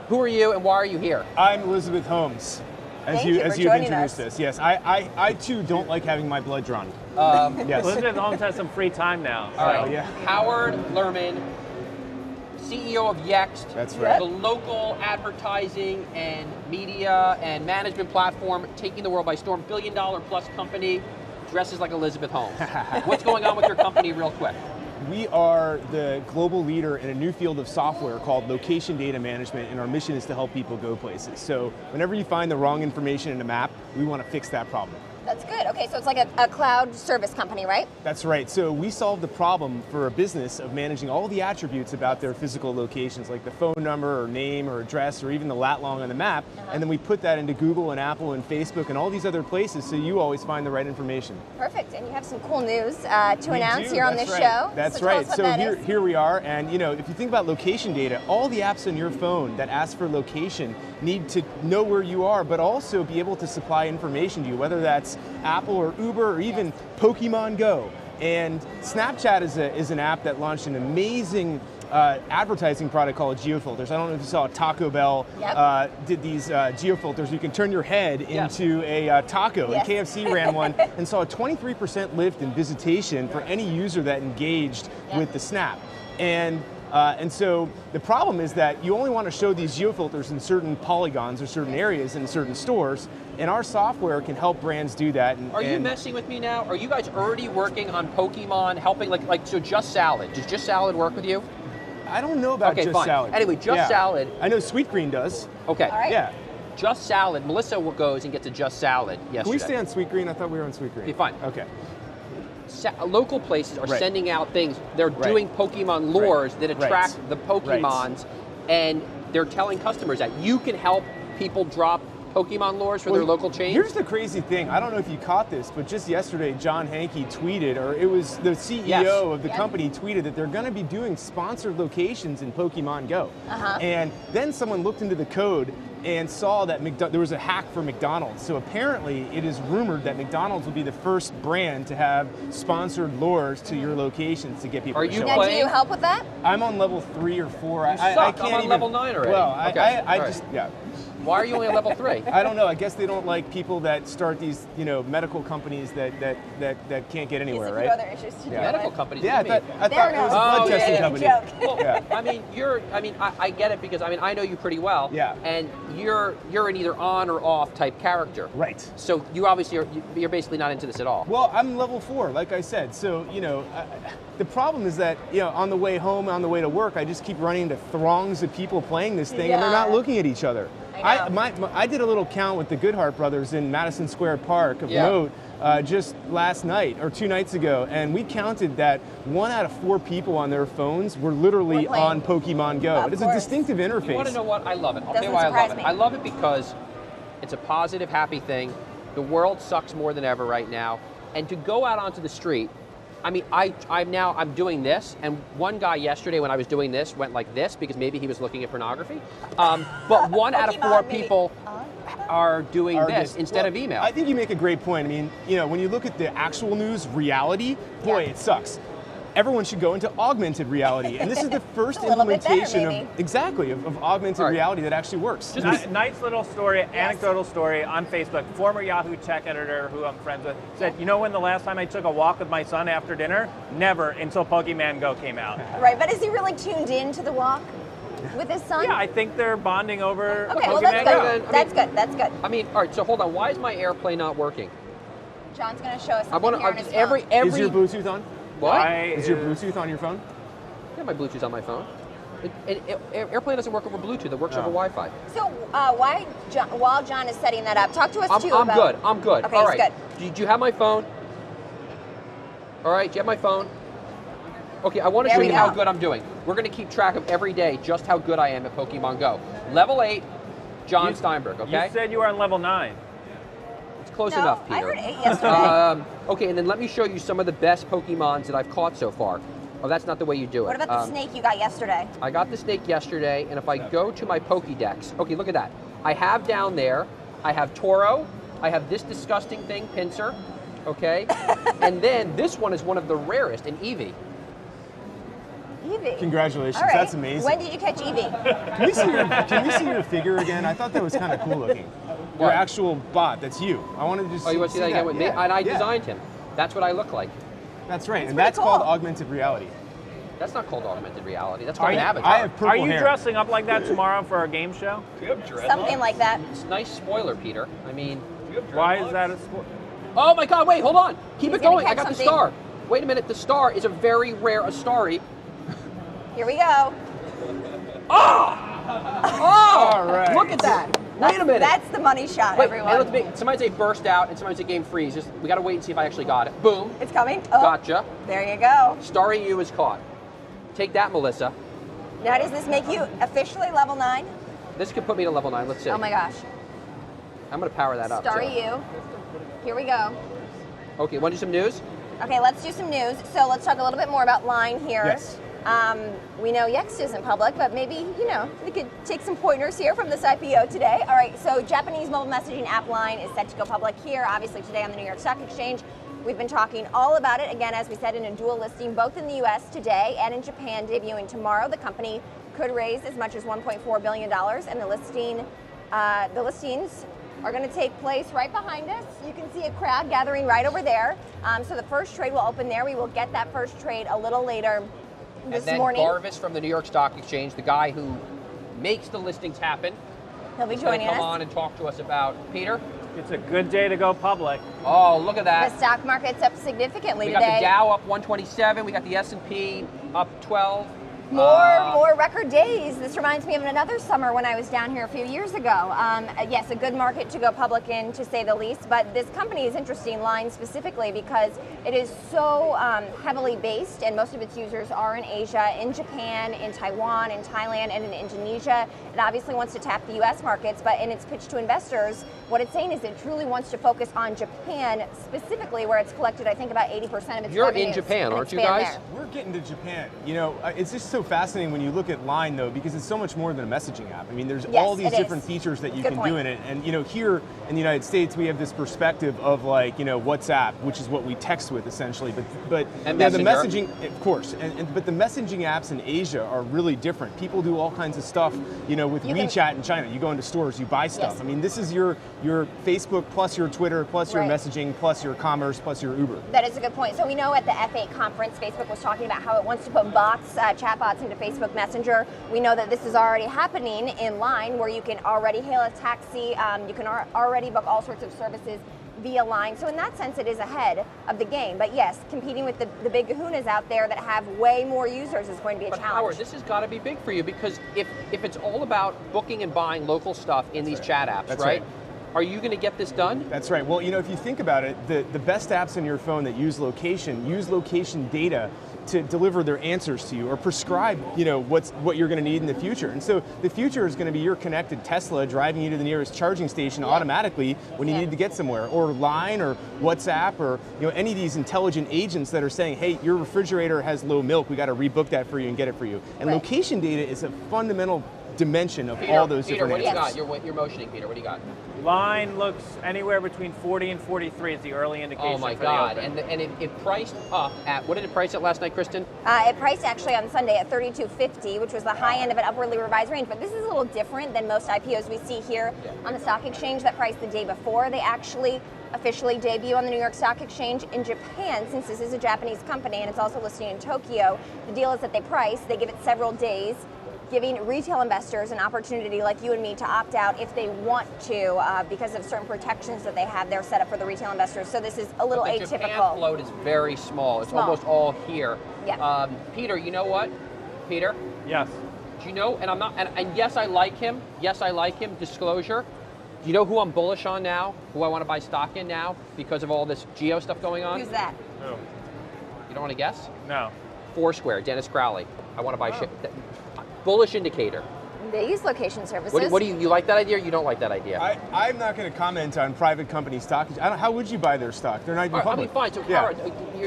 Who are you and why are you here? I'm Elizabeth Holmes, as you've introduced us. Yes, I too don't like having my blood drawn. Yes. Elizabeth Holmes has some free time now. All right. Yeah. Howard Lerman, CEO of Yext. That's right. The local advertising and media and management platform taking the world by storm. $1 billion plus company, dresses like Elizabeth Holmes. What's going on with your company real quick? We are the global leader in a new field of software called location data management, and our mission is to help people go places. So whenever you find the wrong information in a map, we want to fix that problem. That's good. Okay, so it's like a cloud service company, right? That's right. So we solve the problem for a business of managing all the attributes about their physical locations, like the phone number or name or address or even the lat long on the map, and then we put that into Google and Apple and Facebook and all these other places so you always find the right information. Perfect, and you have some cool news to announce here on this right. show. That's so right. So that here we are, and you know, if you think about location data, all the apps on your phone that ask for location need to know where you are, but also be able to supply information to you, whether that's Apple or Uber or even Pokemon Go. And Snapchat is an app that launched an amazing advertising product called GeoFilters. I don't know if you saw Taco Bell did these GeoFilters. You can turn your head into a taco, and KFC ran one and saw a 23% lift in visitation for any user that engaged with the Snap. And so the problem is that you only want to show these geofilters in certain polygons or certain areas in certain stores, and our software can help brands do that. Are you messing with me now? Are you guys already working on Pokemon, helping so Just Salad? Does Just Salad work with you? I don't know about Just Salad. Anyway, Just Salad. I know Sweetgreen does. Okay. All right. Yeah. Just Salad. Melissa goes and gets a Just Salad yesterday. Can we stay on Sweetgreen? I thought we were on Sweetgreen. Okay, fine. Okay. Local places are sending out things. They're doing Pokemon lures that attract the Pokemons, and they're telling customers that you can help people drop Pokemon lures for their local chains. Here's the crazy thing. I don't know if you caught this, but just yesterday, John Hanke tweeted, or it was the CEO of the company tweeted that they're going to be doing sponsored locations in Pokemon Go. And then someone looked into the code and saw that there was a hack for McDonald's. So apparently it is rumored that McDonald's will be the first brand to have sponsored lures to your locations to get people to show up. Now, do you help with that? I'm on level 3 or 4. I can't I'm on level 9 already. Well, I just. Why are you only on level 3? I don't know. I guess they don't like people that start these, medical companies that can't get anywhere, right? Other issues to Medical companies. Yeah, I thought it was a blood testing company. Well, I get it because I know you pretty well. Yeah. And you're an either on or off type character. Right. So you obviously you're basically not into this at all. Well, I'm level 4, like I said. So the problem is that on the way home, on the way to work, I just keep running into throngs of people playing this thing, and they're not looking at each other. I did a little count with the Goodhart brothers in Madison Square Park of Moat just last night or 2 nights ago, and we counted that 1 out of 4 people on their phones were literally on Pokemon Go. It is a distinctive interface. You want to know what? I love it. I'll tell you why I love it. I love it because it's a positive, happy thing. The world sucks more than ever right now, and to go out onto the street. I mean, I'm doing this, and one guy yesterday when I was doing this went like this because maybe he was looking at pornography. But 1 out of 4 people are doing this instead of email. I think you make a great point. I mean, when you look at the actual news, reality, boy, it sucks. Everyone should go into augmented reality, and this is the first implementation of augmented reality that actually works. Just nice little story, anecdotal story on Facebook. Former Yahoo tech editor who I'm friends with said, when the last time I took a walk with my son after dinner? Never, until Pokemon Go came out. Right, but is he really tuned in to the walk with his son? Yeah, I think they're bonding over Okay, Pokemon well that's Go. good. That's good. I mean, all right, so hold on. Why is my AirPlay not working? John's going to show us something here on his phone. Is your Bluetooth on? What? Is your Bluetooth on your phone? Yeah, my Bluetooth's on my phone. AirPlay doesn't work over Bluetooth. It works over Wi-Fi. So while John is setting that up, talk to us too about... I'm good. Okay, all right. Good. Do you have my phone? All right, do you have my phone? Okay, I want to show you how good I'm doing. We're going to keep track of every day just how good I am at Pokemon Go. Level 8, John Steinberg, okay? You said you were on level 9. Close enough, Peter. I heard 8 yesterday. Okay, and then let me show you some of the best Pokemons that I've caught so far. Oh, that's not the way you do it. What about the snake you got yesterday? I got the snake yesterday, and if I go to my Pokédex, okay, look at that. I have down there, I have Toro, I have this disgusting thing, Pinsir, okay? And then this one is one of the rarest, an Eevee. Evie. Congratulations, All right. that's amazing. When did you catch Evie? Can we see your figure again? I thought that was kind of cool looking. Your actual bot, that's you. I wanted to just Oh, you want to see that again with me? Yeah. And I designed him. That's what I look like. That's right, and pretty that's cool. called augmented reality. That's not called augmented reality. That's called an I avatar. have purple Are you hair. dressing up like that tomorrow for our game show? Something like that. It's a nice spoiler, Peter. I mean, Why is that a oh my God! Wait, hold on. Keep He's it gonna going. I catch got something. the star. Wait a minute. The star is a very rare Astari. Here we go. Oh! All right. Look at that. Wait a minute. That's the money shot, Wait, everyone. and let's make, somebody say burst out, and somebody say game freeze. Just we got to wait and see if I actually got it. Boom. It's coming. Oh, Gotcha. there you go. Starry U is caught. Take that, Melissa. Now, does this make you officially level 9? This could put me to level 9. Let's see. Oh my gosh. I'm going to power that up. Starry too. U. Here we go. Okay, want to do some news? Okay, let's do some news. So let's talk a little bit more about Line here. Yes. We know Yext isn't public, but maybe, we could take some pointers here from this IPO today. All right, so Japanese mobile messaging app Line is set to go public here, obviously today on the New York Stock Exchange. We've been talking all about it, again, as we said, in a dual listing, both in the US today and in Japan, debuting tomorrow. The company could raise as much as $1.4 billion, and the listings are going to take place right behind us. You can see a crowd gathering right over there. So the first trade will open there. We will get that first trade a little later this and then morning. Barvis from the New York Stock Exchange, the guy who makes the listings happen, He'll be is going joining to come us. on and talk to us about Peter. It's a good day to go public. Oh, look at that. The stock market's up significantly We got today. the Dow up 127. We got the S&P up 12. More record days. This reminds me of another summer when I was down here a few years ago. Yes, a good market to go public in, to say the least. But this company is interesting, Line specifically, because it is so heavily based, and most of its users are in Asia, in Japan, in Taiwan, in Thailand, and in Indonesia. It obviously wants to tap the U.S. markets, but in its pitch to investors, what it's saying is it truly wants to focus on Japan specifically, where it's collected, I think, about 80% of its You're revenues, in Japan, and aren't you expand guys? there. We're getting to Japan. It's just so fascinating when you look at Line, though, because it's so much more than a messaging app. I mean, there's Yes, all these it is. different features that you Good can point. do in it. And, here in the United States, we have this perspective of WhatsApp, which is what we text with essentially. But And the Messenger. messaging, of course, but the messaging apps in Asia are really different. People do all kinds of stuff, with WeChat in China. You go into stores, you buy stuff. Yes. I mean, this is your Facebook plus your Twitter plus your Right. messaging plus your commerce plus your Uber. That is a good point. So we know at the F8 conference, Facebook was talking about how it wants to put bots, chatbots into Facebook Messenger. We know that this is already happening in Line, where you can already hail a taxi, you can already book all sorts of services via Line. So in that sense, it is ahead of the game. But yes, competing with the big kahunas out there that have way more users is going to be a But challenge. Howard, this has got to be big for you, because if it's all about booking and buying local stuff in these chat apps, That's right? right. Are you going to get this done? That's right. Well, if you think about it, the best apps on your phone that use location data to deliver their answers to you or prescribe, what you're going to need in the future. And so the future is going to be your connected Tesla driving you to the nearest charging station automatically when you need to get somewhere, or Line or WhatsApp or any of these intelligent agents that are saying, hey, your refrigerator has low milk, we got to rebook that for you and get it for you. And Right. location data is a fundamental dimension of Peter, all those Peter, different what do you answers. got? You're motioning, Peter. What do you got? Line looks anywhere between 40 and 43 is the early indication. Oh my for God! The open. And it priced up at, what did it price at last night, Kristen? It priced actually on Sunday at $32.50, which was the high end of an upwardly revised range. But this is a little different than most IPOs we see here on the stock exchange that priced the day before. They actually officially debut on the New York Stock Exchange in Japan, since this is a Japanese company and it's also listed in Tokyo. The deal is that they give it several days, giving retail investors an opportunity like you and me to opt out if they want to, because of certain protections that they have there set up for the retail investors. So this is a little The atypical. Japan float is very small. It's Small. almost all here. Yeah. Peter, you know what? Peter, Yes. do you know? And I'm not. And yes, I like him. Yes, I like him. Disclosure. Do you know who I'm bullish on now? Who I want to buy stock in now because of all this geo stuff going on? Who's that? No. You don't want to guess? No. Foursquare, Dennis Crowley. I want to buy shit. Bullish indicator. They use location services. What do you like that idea or you don't like that idea? I'm not going to comment on private company stock. How would you buy their stock? They're not even All right, I public. mean, fine. So, Yeah.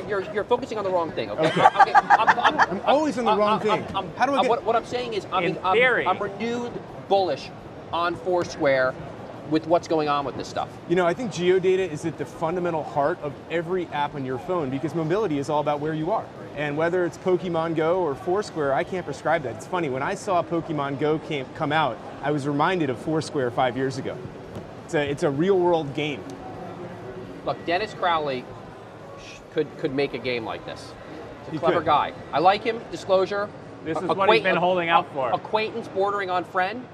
Howard, you're focusing on the wrong thing, okay? Okay. I'm always on the wrong thing. How do I get... What I'm saying is, In theory. I'm renewed bullish on Foursquare with what's going on with this stuff? You know, I think geodata is at the fundamental heart of every app on your phone because mobility is all about where you are. And whether it's Pokemon Go or Foursquare, I can't prescribe that. It's funny, when I saw Pokemon Go come out, I was reminded of Foursquare 5 years ago. It's a real world game. Look, Dennis Crowley could make a game like this. He's a He clever could. guy. I like him, disclosure. This is what he's been holding out for. Acquaintance bordering on friend,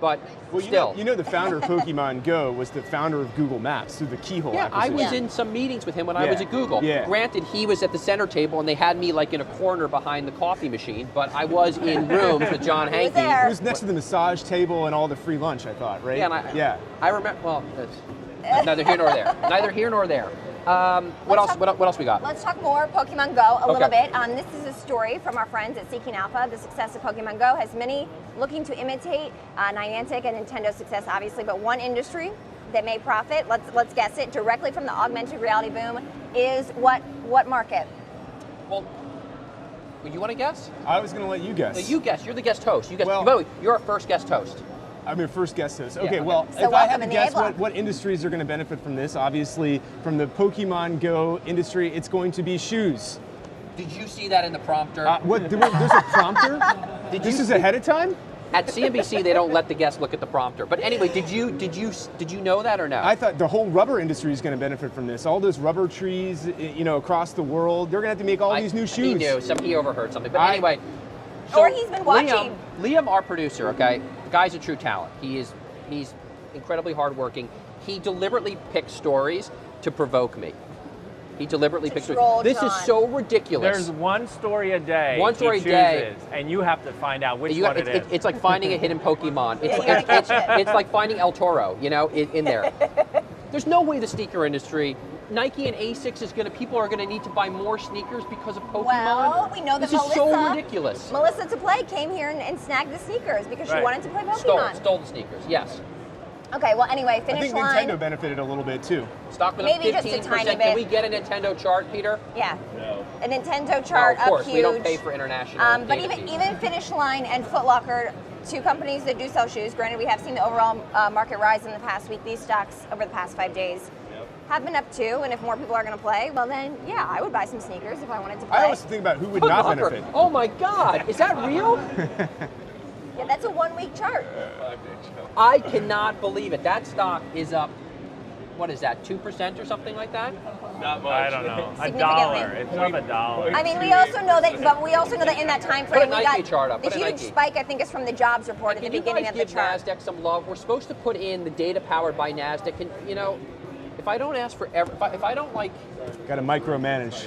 but Well, still. you know the founder of Pokemon Go was the founder of Google Maps through the Keyhole Yeah, I acquisition. was in some meetings with him when I Yeah. was at Google. Yeah. Granted, he was at the center table and they had me like in a corner behind the coffee machine, but I was in rooms with John He was Hankey. there. It was next to the massage table and all the free lunch, I thought, right? Yeah, and I remember, well, it's neither here nor there. Neither here nor there. What else we got? Let's talk more Pokemon Go a little Okay. bit. This is a story from our friends at Seeking Alpha. The success of Pokemon Go has many looking to imitate Niantic and Nintendo's success, obviously, but one industry that may profit, let's guess it, directly from the augmented reality boom is what market? Well, you want to guess? I was going to let you guess. No, you guess. You're the guest host. You guess. Well- by the way, you're our first guest host. I'm your first guest host. Okay, okay. well, So if I had welcome to in the guess A-block. what industries are going to benefit from this, obviously from the Pokemon Go industry, it's going to be shoes. Did you see that in the prompter? There's a prompter? This is ahead of time? At CNBC, they don't let the guests look at the prompter. But anyway, did you know that or no? I thought the whole rubber industry is going to benefit from this. All those rubber trees, across the world, they're going to have to make all these new shoes. He knew. He overheard something. But anyway. Or he's been watching. Liam, our producer, okay, the guy's a true talent. He's incredibly hardworking. He deliberately picks stories to provoke me. He deliberately picks stories. troll This is John. so ridiculous. There's one story a day. One story he a day. chooses, and you have to find out which You one got- it is. It's like finding a hidden Pokemon. Yeah, you gotta catch it. It's like finding El Toro, in there. There's no way the sneaker industry, Nike and Asics people are going to need to buy more sneakers because of Pokemon. Well, we know that this is so ridiculous. Melissa to Play came here and snagged the sneakers because she Right. wanted to play Pokemon. Stole the sneakers, yes. Okay, well, anyway, I finish think line. Nintendo benefited a little bit too. Stock went up Maybe just a 15%. tiny Can bit. we get a Nintendo chart, Peter? Yeah. No. A Nintendo chart No, of course. up huge. We don't pay for international But data feeds. even Finish Line and Foot Locker, two companies that do sell shoes. Granted, we have seen the overall market rise in the past week. These stocks over the past 5 days have been up too. And if more people are going to play, well then, yeah, I would buy some sneakers if I wanted to play. I always think about who would Foot not Locker. benefit. Oh my God, is that real? Yeah, that's a 1 week chart. I cannot believe it. That stock is up, what is that, 2% or something like that? Not much. I don't know. A Significantly. dollar. It's up a dollar. I mean, we also know that, but we also know that in that time Put a frame, we Nike got chart up, the put a huge Nike. spike. I think is from the jobs report at the Can you beginning guys of the give chart. NASDAQ some love? We're supposed to put in the data powered by NASDAQ. And, if I don't ask for if I don't like, Got to micromanage.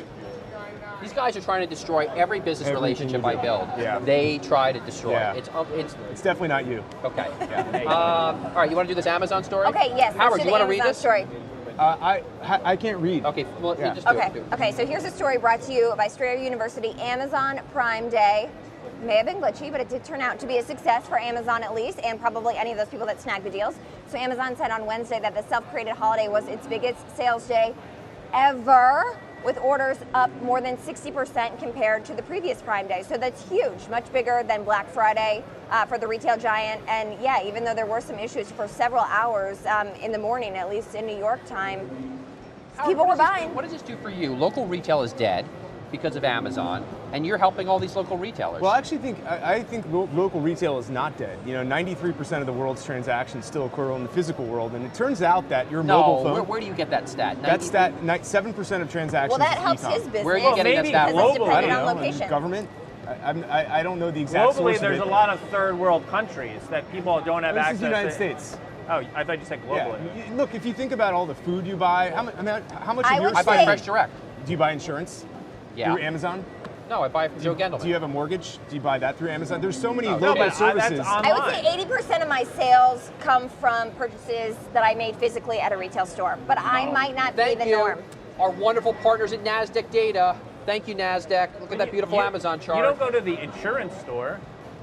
these guys are trying to destroy every business Everything relationship you I do. build. Yeah. They try to destroy Yeah. it. It's It's definitely not you. okay. Yeah. All right, you want to do this Amazon story? Okay, yes. Howard, let's do you want the to read Amazon this? story. I can't read. Okay, well, Yeah. you just do Okay. it. Do it. Okay. So here's a story brought to you by Strayer University. Amazon Prime Day may have been glitchy, but it did turn out to be a success for Amazon at least, and probably any of those people that snagged the deals. So Amazon said on Wednesday that the self-created holiday was its biggest sales day ever, with orders up more than 60% compared to the previous Prime Day. So that's huge, much bigger than Black Friday for the retail giant. And yeah, even though there were some issues for several hours in the morning, at least in New York time, Howard, people were what does this buying. do- What does this do for you? Local retail is dead because of Amazon, and you're helping all these local retailers. Well, I actually think local retail is not dead. 93% of the world's transactions still occur in the physical world, and it turns out that your mobile phone. Where do you get that stat? That's that 7% of transactions. Well, that is helps e-com. his business. Where are you getting that maybe stat because it's from? I dependent don't on know. location. Government. I don't know the exact source Globally, of there's it. a lot of third world countries that people don't have This access is the United to. States. Oh, I thought you said globally. Yeah. Look, if you think about all the food you buy, how much I of your would I buy say- Fresh Direct. do you buy insurance Yeah. through Amazon? No, I buy it from Joe Gendelman. Do you have a mortgage? Do you buy that through Amazon? There's so many No, local but that's services. on- I would say 80% of my sales come from purchases that I made physically at a retail store, but I might not Thank be the you, norm. our wonderful partners at NASDAQ Data. Thank you, NASDAQ. Look at that beautiful Amazon chart. You don't go to the insurance store.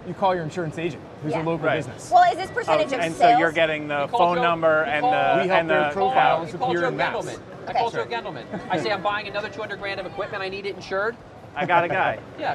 You call your insurance agent, who's Yeah. a local Right. business. Well, is this percentage of and sales? so you're getting the We call phone Joe- number we and call- the We help and their the profiles I call appear Joe in maps. Gendelman. I Okay. call Joe Sure. Gendelman. I say I'm buying another 200 grand of equipment. I need it insured. I got a guy. Yeah,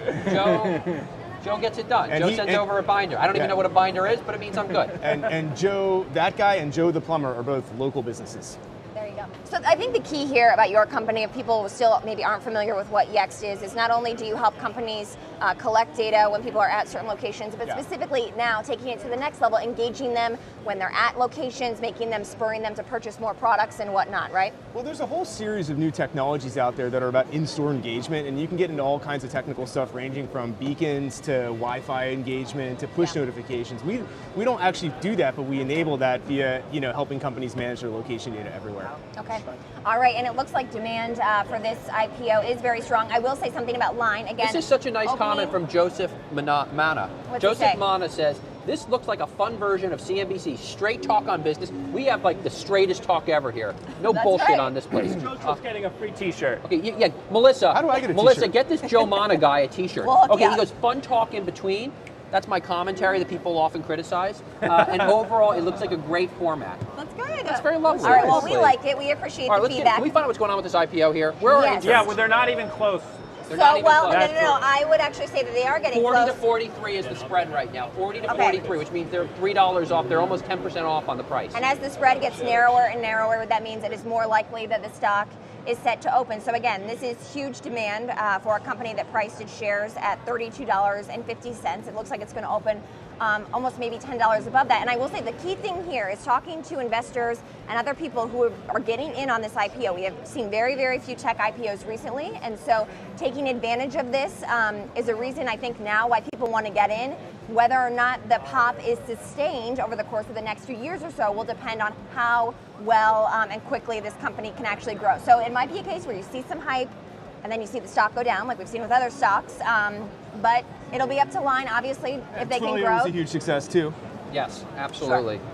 Joe gets it done. And Joe sends over a binder. I don't even know what a binder is, but it means I'm good. And Joe, that guy, and Joe the plumber are both local businesses. There you go. So I think the key here about your company, if people still maybe aren't familiar with what Yext is not only do you help companies collect data when people are at certain locations, but specifically now taking it to the next level, engaging them when they're at locations, making them, spurring them to purchase more products and whatnot, right? Well, there's a whole series of new technologies out there that are about in-store engagement, and you can get into all kinds of technical stuff ranging from beacons to Wi-Fi engagement to push notifications. We don't actually do that, but we enable that via helping companies manage their location data everywhere. Okay. All right, and it looks like demand for this IPO is very strong. I will say something about Line again. This is such a nice comment from Joseph Mana. Joseph Mana says, this looks like a fun version of CNBC. Straight talk on business. We have like the straightest talk ever here. No bullshit on this place. Joseph's getting a free t-shirt. Okay, yeah, Melissa. How do I get a Melissa, t-shirt? get this Joe Mana guy a t-shirt. Well, okay, he goes, fun talk in between. That's my commentary that people often criticize. And overall, it looks like a great format. That's good. That's very lovely. All right, well, we like it. We appreciate the feedback. Can we find out what's going on with this IPO here? Where are Yes. Yeah, well, they're not even close. They're not even close. No. I would actually say that they are getting 40 close. to 43 is the spread right now. 40 to 43, which means they're $3 off. They're almost 10% off on the price. And as the spread gets narrower and narrower, that means it is more likely that the stock is set to open. So again, this is huge demand for a company that priced its shares at $32.50. It looks like it's going to open almost maybe $10 above that. And I will say the key thing here is talking to investors and other people who are getting in on this IPO. We have seen very, very few tech IPOs recently, and so taking advantage of this is a reason I think now why people want to get in. Whether or not the pop is sustained over the course of the next few years or so will depend on how well and quickly this company can actually grow. So it might be a case where you see some hype and then you see the stock go down like we've seen with other stocks, but it'll be up to Line, obviously, if they can grow. Twilio was a huge success too. Yes, absolutely. Sure.